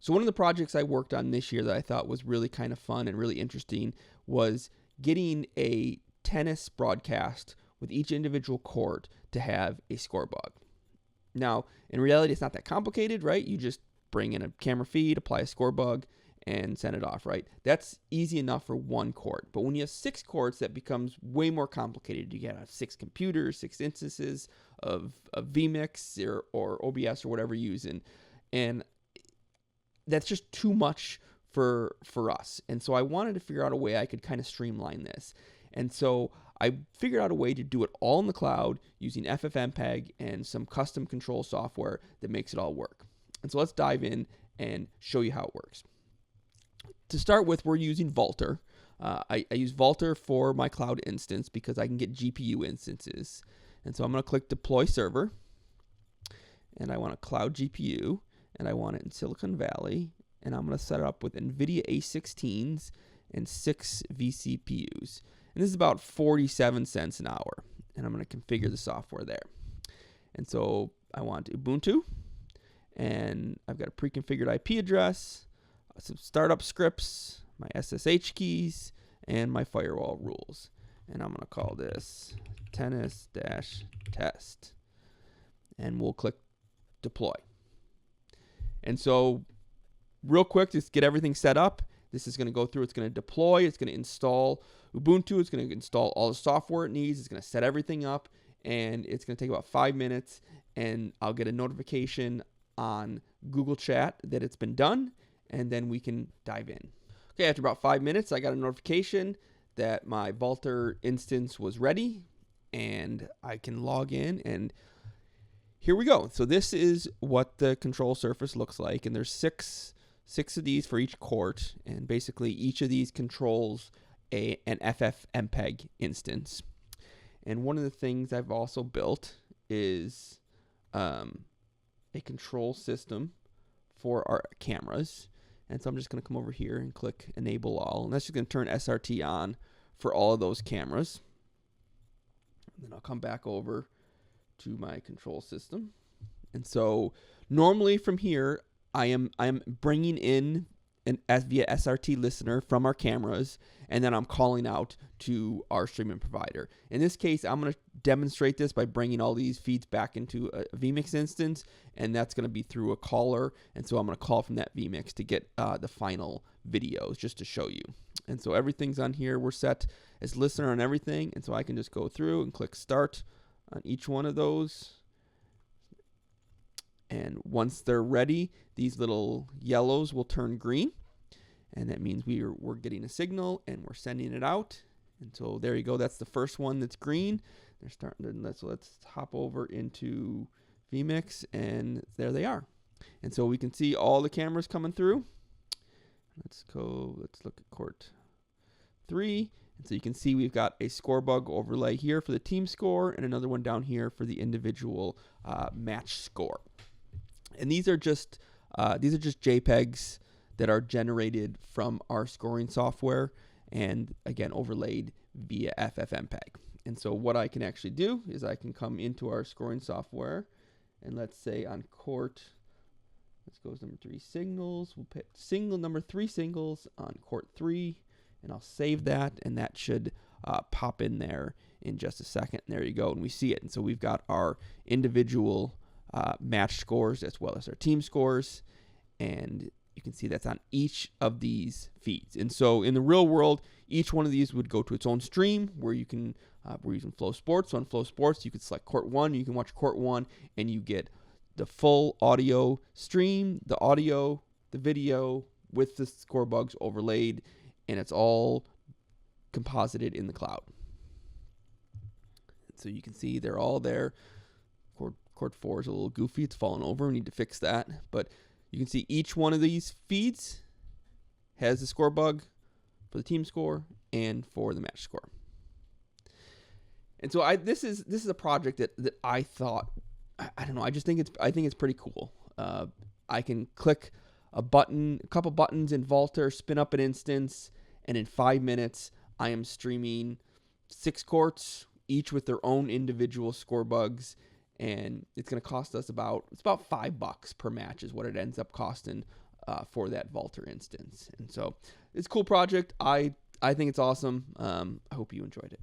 So one of the projects I worked on this year that I thought was really kind of fun and really interesting was getting a tennis broadcast with each individual court to have a scorebug. Now, in reality, it's not that complicated, right? You just bring in a camera feed, apply a scorebug, and send it off, right? That's easy enough for one court. But when you have 6 courts, that becomes way more complicated. You have 6 computers, 6 instances of vMix or OBS or whatever you're using. And that's just too much for us. And so I wanted to figure out a way I could kind of streamline this. And so I figured out a way to do it all in the cloud using FFmpeg and some custom control software that makes it all work. And so let's dive in and show you how it works. To start with, we're using Vultr. I use Vultr for my cloud instance because I can get GPU instances. And so I'm going to click Deploy Server. And I want a cloud GPU. And I want it in Silicon Valley. And I'm going to set it up with NVIDIA A16s and 6 vCPUs. And this is about 47 cents an hour. And I'm going to configure the software there. And so I want Ubuntu. And I've got a pre-configured IP address, some startup scripts, my SSH keys, and my firewall rules. And I'm going to call this tennis-test. And we'll click deploy. And so real quick, just get everything set up. This is going to go through. It's going to deploy. It's going to install Ubuntu. It's going to install all the software it needs. It's going to set everything up. And it's going to take about 5 minutes. And I'll get a notification on Google Chat that it's been done. And then we can dive in. Okay, after about 5 minutes, I got a notification that my Vultr instance was ready. And I can log in, and here we go. So this is what the control surface looks like. And there's six of these for each court. And basically each of these controls an FFmpeg instance. And one of the things I've also built is a control system for our cameras. And so I'm just going to come over here and click Enable All. And that's just going to turn SRT on for all of those cameras. And then I'll come back over to my control system. And so normally from here, I am bringing in via SRT listener from our cameras, and then I'm calling out to our streaming provider. In this case, I'm going to demonstrate this by bringing all these feeds back into a vMix instance, and that's going to be through a caller. And so I'm going to call from that vMix to get the final videos just to show you. And so everything's on here. We're set as listener on everything, and so I can just go through and click start on each one of those. And once they're ready, these little yellows will turn green. And that means we're getting a signal and we're sending it out. And so there you go. That's the first one that's green. They're starting to, let's hop over into vMix, and there they are. And so we can see all the cameras coming through. Let's look at court 3. And so you can see we've got a scorebug overlay here for the team score and another one down here for the individual match score. And these are just JPEGs that are generated from our scoring software and again overlaid via FFmpeg. And so what I can actually do is I can come into our scoring software, and let's say on court, let's go with number 3 signals. We'll put number 3 singles on court 3, and I'll save that, and that should pop in there in just a second. And there you go, and we see it. And so we've got our individual match scores as well as our team scores, and you can see that's on each of these feeds. And so in the real world, each one of these would go to its own stream where you can, we're using Flow Sports. So on Flow Sports, you could select court 1, you can watch court 1, and you get the full audio stream, the audio, the video with the scorebugs overlaid, and it's all composited in the cloud. So you can see they're all there. Court 4 is a little goofy. It's fallen over. We need to fix that. But you can see each one of these feeds has the scorebug for the team score and for the match score. And so this is a project that I thought, I don't know, I think it's pretty cool. I can click a couple buttons in Vultr, spin up an instance, and in 5 minutes I am streaming 6 courts, each with their own individual scorebugs. And it's going to cost us about $5 per match is what it ends up costing for that Vultr instance. And so it's a cool project. I think it's awesome. I hope you enjoyed it.